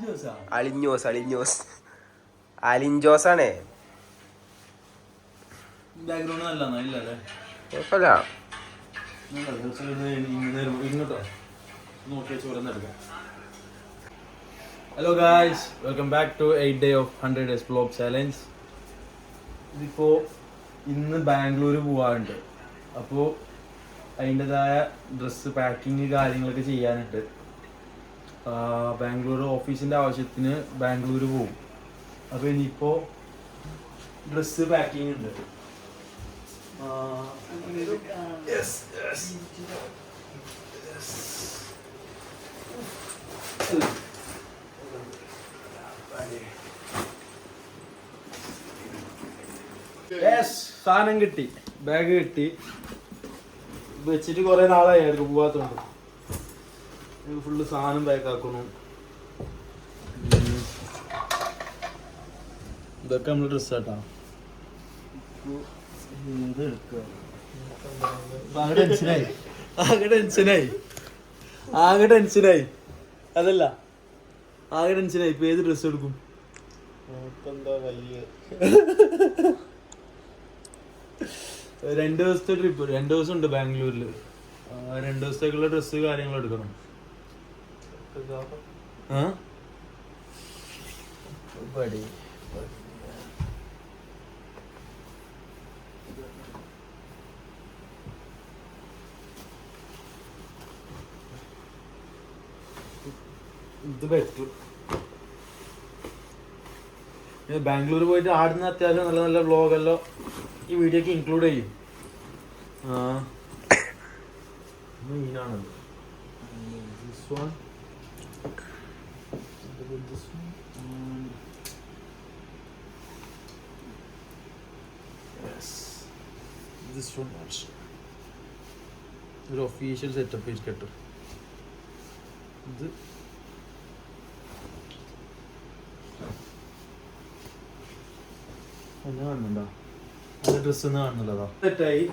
അലിഞ്ചോസാണേ. കുഴപ്പമില്ല. Hello guys, welcome back to 8 Day of 100 Days Vlog Challenge. ഇതിപ്പോൾ ഇന്ന് ബാംഗ്ലൂർ പോകാറുണ്ട്. അപ്പോൾ അതിൻ്റെതായ ഡ്രസ്സ് പാക്കിങ് കാര്യങ്ങളൊക്കെ ചെയ്യാനുണ്ട്. ബാംഗ്ലൂർ ഓഫീസിൻ്റെ ആവശ്യത്തിന് ബാംഗ്ലൂർ പോകും. അപ്പോൾ ഇനിയിപ്പോൾ ഡ്രസ്സ് പാക്കിങ് ഉണ്ട്. സാധനം കിട്ടി, ബാഗ് കിട്ടി. വെച്ചിട്ട് കുറെ നാളായിരുന്നു പോവാത്തോണ്ട് ഫുള്ള് സാധനം പാക്കാക്കുന്നു. ഇതൊക്കെ നമ്മള് ഡ്രസ്സാട്ടാ. ആകെ ടെൻഷനായി. അതല്ല, ആകെ ടെൻഷനായി. ഇപ്പൊ ഏത് ഡ്രസ്സ് എടുക്കും? 2 ദിവസത്തെ ട്രിപ്പ്, 2 ദിവസം ഉണ്ട് ബാംഗ്ലൂരിൽ. 2 ദിവസത്തേക്കുള്ള ഡ്രസ്സ് കാര്യങ്ങൾ എടുക്കണം. ഇത് പറ്റും. ബാംഗ്ലൂർ പോയിട്ട് ആടുന്ന അത്യാവശ്യം നല്ല നല്ല വ്ളോഗെല്ലാം ഈ വീഡിയോക്ക് ഇൻക്ലൂഡ് ചെയ്യും. മെയിനാണത്. ഒരു ഒഫീഷ്യൽ സെറ്റപ്പ് ഇരിക്കട്ടെ. ഇത് കാണുന്നുണ്ടോ? അത് ഡ്രസ് ഒന്നും കാണുന്നില്ലതാ. സെറ്റായി.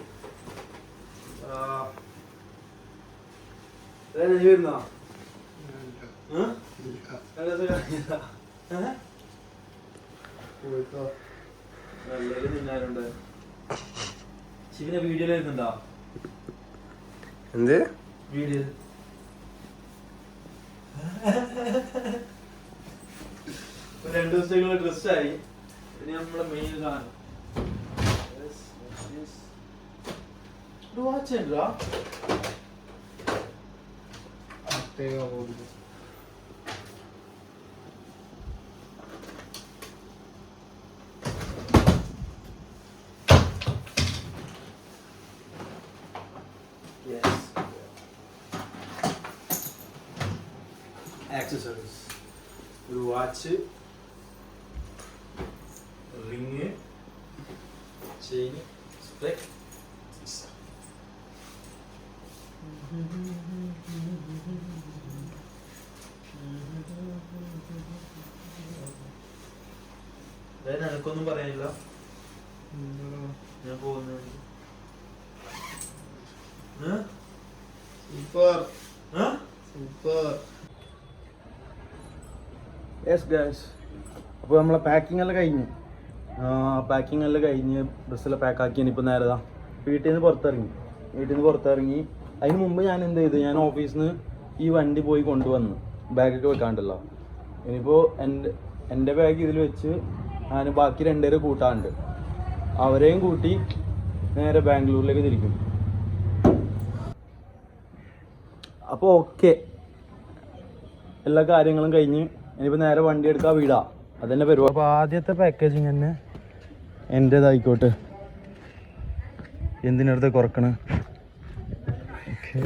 വരുന്നോ? നല്ലൊരു തിന്നാറുണ്ട്. ശിവനെ വീഡിയോയിൽ വരുന്നുണ്ടോ? എന്ത് വീഡിയോ? 2 ദിവസത്തേക്കുള്ള ഡ്രസ്സായി. ഇനി നമ്മളെ മെയിൻ സാധനം വാച്ചുണ്ടോ? ആക്സസറീസ്, ഒരു വാച്ച്, റിങ്, ചെയിൻ, സ്പെക്. എനക്കൊന്നും പറയാനില്ല. ഞാൻ പോകുന്നു. Super super. യെസ് ഗൈസ്, അപ്പോൾ നമ്മളെ പാക്കിംഗ് എല്ലാം കഴിഞ്ഞ് ഡ്രസ്സെല്ലാം പാക്കാക്കി. ഇനിയിപ്പോൾ നേരതാ വീട്ടിൽ നിന്ന് പുറത്തിറങ്ങി. അതിന് മുമ്പ് ഞാൻ എന്ത് ചെയ്തു, ഞാൻ ഓഫീസിൽ നിന്ന് ഈ വണ്ടി പോയി കൊണ്ടുവന്നു. ബാഗൊക്കെ വെക്കാണ്ടല്ലോ. ഇനിയിപ്പോൾ എൻ്റെ ബാഗ് ഇതിൽ വെച്ച് ഞാൻ ബാക്കി 2 പേരെ കൂട്ടാറുണ്ട്. അവരെയും കൂട്ടി നേരെ ബാംഗ്ലൂരിലേക്ക് തിരിക്കും. അപ്പോൾ ഓക്കെ, എല്ലാ കാര്യങ്ങളും കഴിഞ്ഞ് ഇനിയിപ്പോൾ നേരെ വണ്ടി എടുക്കാൻ വീടാം. അതന്നെ പരിപാടി. അപ്പോൾ ആദ്യത്തെ പാക്കേജിങ് തന്നെ എൻ്റേതായിക്കോട്ടെ. എന്തിനടുത്ത് കുറക്കണ? ഓക്കെ,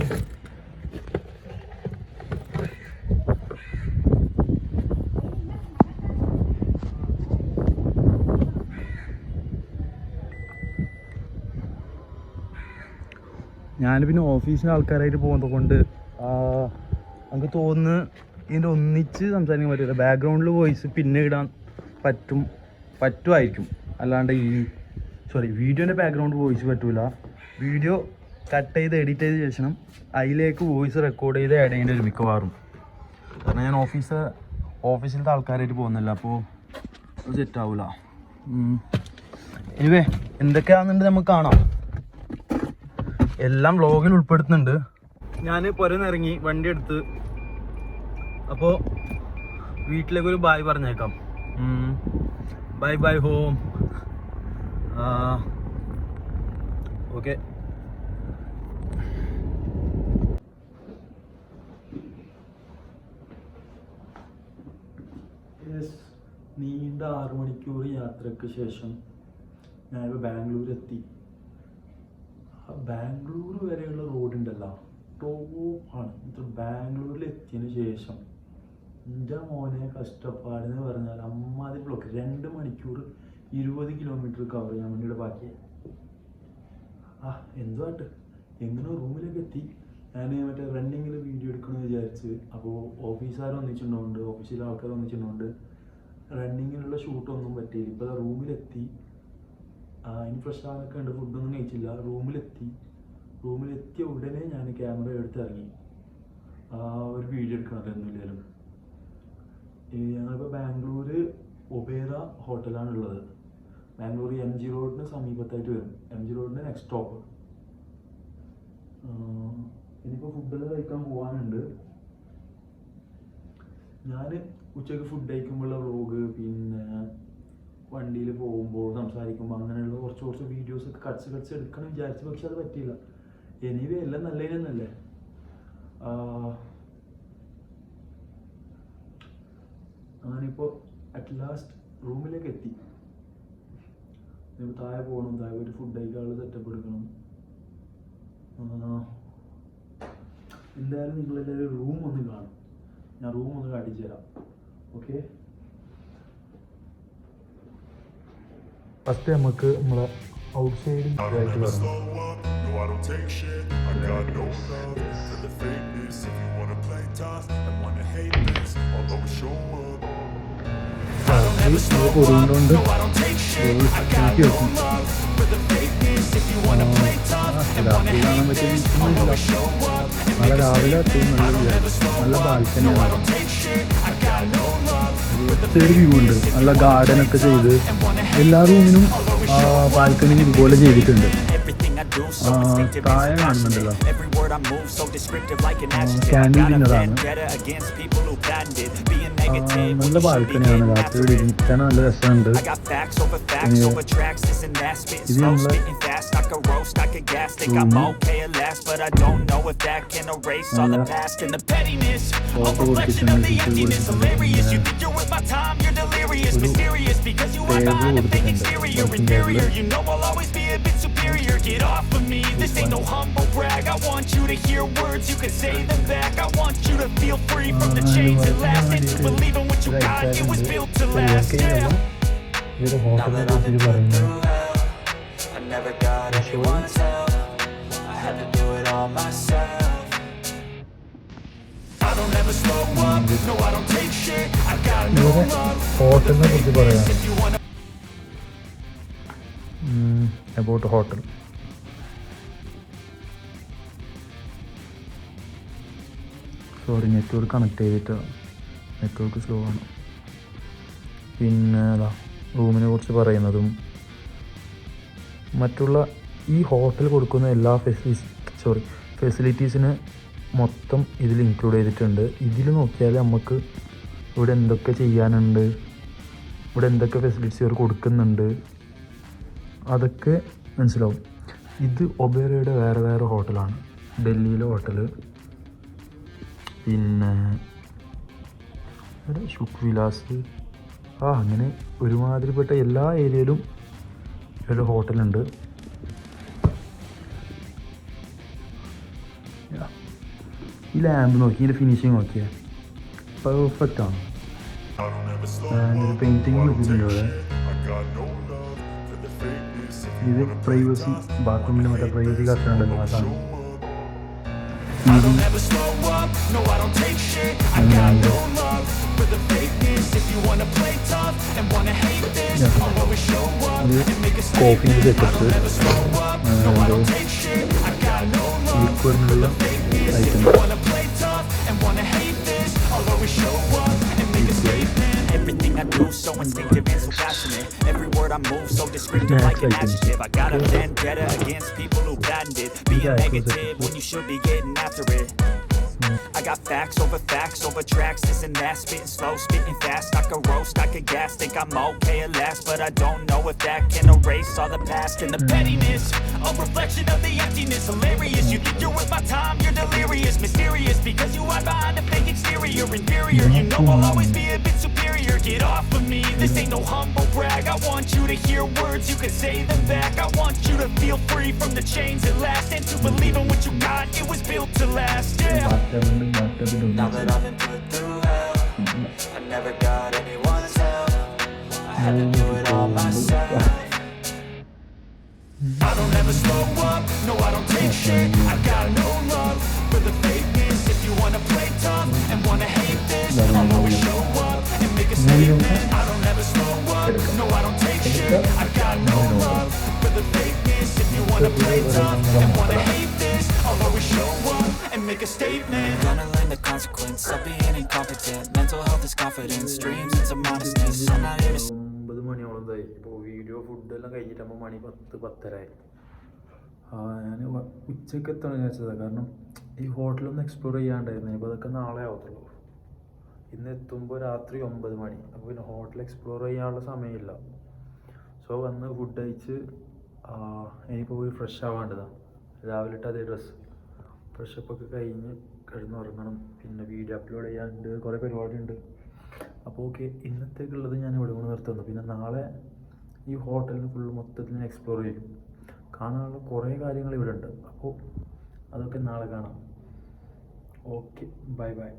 ഞാൻ പിന്നെ ഓഫീസിലെ ആൾക്കാരായിട്ട് പോകുന്നത് കൊണ്ട് നമുക്ക് തോന്നുന്നു ഇതിൻ്റെ ഒന്നിച്ച് സംസാരിക്കാൻ പറ്റില്ല. ബാക്ക്ഗ്രൗണ്ടിൽ വോയിസ് പിന്നെ ഇടാൻ പറ്റുമായിരിക്കും. അല്ലാണ്ട് വീഡിയോൻ്റെ ബാക്ക്ഗ്രൗണ്ട് വോയിസ് പറ്റൂല. വീഡിയോ കട്ട് ചെയ്ത് എഡിറ്റ് ചെയ്ത ശേഷം അതിലേക്ക് വോയിസ് റെക്കോർഡ് ചെയ്ത് ആഡ് ചെയ്യേണ്ടി വരും മിക്കവാറും. കാരണം ഞാൻ ഓഫീസിലത്തെ ആൾക്കാരായിട്ട് പോകുന്നില്ല, അപ്പോൾ അത് സെറ്റ് ആവില്ല. എനിവേ എന്തൊക്കെയാണെന്നുണ്ട് നമുക്ക് കാണാം. എല്ലാം വ്ളോഗിൽ ഉൾപ്പെടുത്തുന്നുണ്ട്. ഞാൻ പുറന്നിറങ്ങി വണ്ടി എടുത്ത്, അപ്പോൾ വീട്ടിലേക്ക് ഒരു ബായ് പറഞ്ഞേക്കാം. Bye by whom. ഓക്കെ. നീണ്ട 6 മണിക്കൂർ യാത്രയ്ക്ക് ശേഷം ഞാനിപ്പോൾ ബാംഗ്ലൂർ എത്തി. ബാംഗ്ലൂർ വരെയുള്ള റോഡുണ്ടല്ലോ ടോപ്പാണ്. ഇത് ബാംഗ്ലൂരിൽ എത്തിയതിന് ശേഷം എൻ്റെ മോനെ കഷ്ടപ്പാടെന്ന് പറഞ്ഞാൽ അമ്മാതിരി ബ്ലോക്ക്. 2 മണിക്കൂർ 20 കിലോമീറ്റർ കവർ ചെയ്യാൻ വേണ്ടിയിട്ട് ബാക്കി. എന്തുവാട്ട് എങ്ങനെ റൂമിലേക്ക് എത്തി. ഞാൻ മറ്റേ റണ്ണിങ്ങിൽ വീഡിയോ എടുക്കണമെന്ന് വിചാരിച്ച്, അപ്പോൾ ഓഫീസുകാർ ഒന്നിച്ചിട്ടുണ്ടോണ്ട്, ഓഫീസിലെ ആൾക്കാർ ഒന്നിച്ചിട്ടുണ്ടോണ്ട് റണ്ണിങ്ങിലുള്ള ഷൂട്ടൊന്നും പറ്റിയില്ല. ഇപ്പോൾ റൂമിലെത്തി. അതിന് ഫ്രഷ് ആകൊക്കെ ഉണ്ട്, ഫുഡൊന്നും കഴിച്ചില്ല. റൂമിലെത്തിയ ഉടനെ ഞാൻ ക്യാമറ എടുത്ത് ഇറങ്ങി ഒരു വീഡിയോ എടുക്കണം എന്നില്ലാലും. ഞങ്ങളിപ്പോൾ ബാംഗ്ലൂർ ഒബേറ ഹോട്ടലാണുള്ളത്. ബാംഗ്ലൂർ MG റോഡിന് സമീപത്തായിട്ട് വരും. MG റോഡിന് നെക്സ്റ്റ് സ്റ്റോപ്പ്. ഇനിയിപ്പോൾ ഫുഡെല്ലാം കഴിക്കാൻ പോകാനുണ്ട്. ഞാൻ ഉച്ചയ്ക്ക് ഫുഡ് കഴിക്കുമ്പോഴുള്ള വ്ളോഗ്, പിന്നെ വണ്ടിയിൽ പോകുമ്പോൾ സംസാരിക്കുമ്പോൾ അങ്ങനെയുള്ള കുറച്ച് വീഡിയോസൊക്കെ കട്ട്സ് എടുക്കണം വിചാരിച്ചു. പക്ഷെ അത് പറ്റിയില്ല. എനിവേ എല്ലാം നല്ലതിനല്ലേ. ഞാനിപ്പോൾ അറ്റ് ലാസ്റ്റ് റൂമിലേക്ക് എത്തി. ഇനിയിപ്പോൾ താഴെ പോകണം, താഴെ പോയിട്ട് ഫുഡ് കഴിക്കാനുള്ള സെറ്റപ്പ് എടുക്കണം. എന്തായാലും നിങ്ങളെല്ലാവരും റൂം ഒന്ന് കാണും. ഞാൻ റൂം ഒന്ന് കാണിച്ചു തരാം. ഓക്കെ, ഫസ്റ്റ് നമുക്ക് നമ്മളെ ഔട്ട് സൈഡ് ആയിട്ട് വരണം. കൊടുകൊണ്ട് രാത്രി കാണാൻ പറ്റിയ നല്ല രാവിലെ അത്രയും നല്ല ബാൽക്കണിയാണ്. സൈഡ് വ്യൂ ഉണ്ട്, നല്ല ഗാർഡനൊക്കെ ചെയ്ത് എല്ലാ റൂമിനും ബാൽക്കണി ഇതുപോലെ ചെയ്തിട്ടുണ്ട്. താഴെ കാണുന്നുണ്ടല്ലോ ക്യാൻഡിൽ ഡിന്നറാണ്. നല്ല ബാൽക്കണിയാണ്. രാത്രി ഇരിക്കാൻ നല്ല രസമുണ്ട്. ഇത് നമ്മളെ Get off of me, this ain't no humble brag. I want you to hear words, you can say them back. I want you to feel free from the chains that last, and to believe in what you got, it was built to last. Yeah. Now that I've been through hell, I never got anyone's help. I had to do it all myself. I don't ever slow up, no I don't take shit. I got no love for the fakeness. If you wanna about a hotel. Sorry, network connect ചെയ്തിട്ട് network slow ആണ്. പിന്നെ റൂമിനെ കുറിച്ച് പറയുന്നതും മറ്റുള്ള ഈ hotel കൊടുക്കുന്ന എല്ലാ ഫെസിലിറ്റീസിന് മൊത്തം ഇതിൽ ഇൻക്ലൂഡ് ചെയ്തിട്ടുണ്ട്. ഇതിൽ നോക്കിയാൽ നമുക്ക് ഇവിടെ എന്തൊക്കെ ചെയ്യാനുണ്ട്, ഇവിടെ എന്തൊക്കെ ഫെസിലിറ്റീസ് അവർ കൊടുക്കുന്നുണ്ട് അതൊക്കെ മനസ്സിലാവും. ഇത് ഒബേറയുടെ വേറെ ഹോട്ടലാണ്, ഡൽഹിയിലെ ഹോട്ടൽ. പിന്നെ ഷുക്ക് വിലാസ്, അങ്ങനെ ഒരുമാതിരിപ്പെട്ട എല്ലാ ഏരിയയിലും ഒരു ഹോട്ടലുണ്ട്. ഈ ലാമ്പ് നോക്കി, ഇതിൻ്റെ ഫിനിഷിങ് നോക്കിയാൽ പെർഫെക്റ്റാണ്. പെയിൻറ്റിങ് നോക്കിയിട്ടുണ്ട്. ഇത് പ്രൈവസി, ബാത്റൂമിൽ മറ്റേ പ്രൈവസി കത്തുന്നുണ്ടല്ലോ അതാണ്. കോഫിൻ്റെ സെറ്റപ്പ്, ലിക്വിഡിനുള്ള item, statement. Everything I do so instinctive and so passionate. Every word I move so descriptive like an adjective. I got a vendetta against people who patented being negative when you should be getting after it. I got facts over tracks, this and that, spitting slow, spitting fast. I could roast, I could gas, think I'm okay at last, but I don't know if that can erase all the past and the pettiness. A reflection of the emptiness, hilarious. You think you're worth my time, you're delirious, mysterious, because you hide behind a fake exterior, inferior. You know I'll always be a bit superior. Get off of me, this ain't no humble brag. I want you to hear words, you can say them back. I want you to feel free from the chains that last, and to believe in what you got, it was built to last, yeah. Now that I've been put through hell, I never got anyone's help. I had to do it all myself. I don't ever slow up, no I don't take shit. I got no love for the fakeness. If you wanna play tough and wanna hate this, I'll always show up and make a statement. I don't ever slow up, no I don't take shit. I got no love for the fakeness. If you wanna play tough and wanna hate this, I'll always show up and make a statement. I'm gonna learn the consequence of being incompetent. Mental health is confidence, dreams into modestness. I'm not here to 9 മണിയോളമായി. ഇപ്പോൾ video ഫുഡെല്ലാം കഴിഞ്ഞിട്ടാകുമ്പോൾ മണി 10-10:30. ഞാൻ ഉച്ചയ്ക്ക് എത്തണമെന്ന് വെച്ചതാണ്. കാരണം ഈ ഹോട്ടലൊന്നും explore ചെയ്യാണ്ടായിരുന്നു. അപ്പോൾ അതൊക്കെ നാളെ ആവത്തുള്ളൂ. ഇന്ന് എത്തുമ്പോൾ രാത്രി 9 മണി. അപ്പോൾ പിന്നെ ഹോട്ടൽ എക്സ്പ്ലോർ ചെയ്യാനുള്ള സമയമില്ല. സോ വന്ന് ഫുഡ് കഴിച്ച് ഇനിയിപ്പോൾ പോയി ഫ്രഷ് ആവാണ്ടതാണ്. രാവിലെ ഇട്ട് അതേ ഡ്രസ്സ് ഫ്രഷപ്പൊക്കെ കഴിഞ്ഞ് കിടന്നുറങ്ങണം. പിന്നെ വീഡിയോ അപ്ലോഡ് ചെയ്യാനുണ്ട്, കുറേ പരിപാടിയുണ്ട്. അപ്പോൾ ഓക്കെ, ഇന്നത്തേക്കുള്ളത് ഞാൻ ഇവിടെ കൊണ്ട് നിർത്തുന്നു. പിന്നെ നാളെ ഈ ഹോട്ടലിൽ ഫുൾ മൊത്തത്തിൽ ഞാൻ എക്സ്പ്ലോർ ചെയ്യും. കാണാനുള്ള കുറേ കാര്യങ്ങൾ ഇവിടെ ഉണ്ട്. അപ്പോൾ അതൊക്കെ നാളെ കാണാം. Okay, bye bye.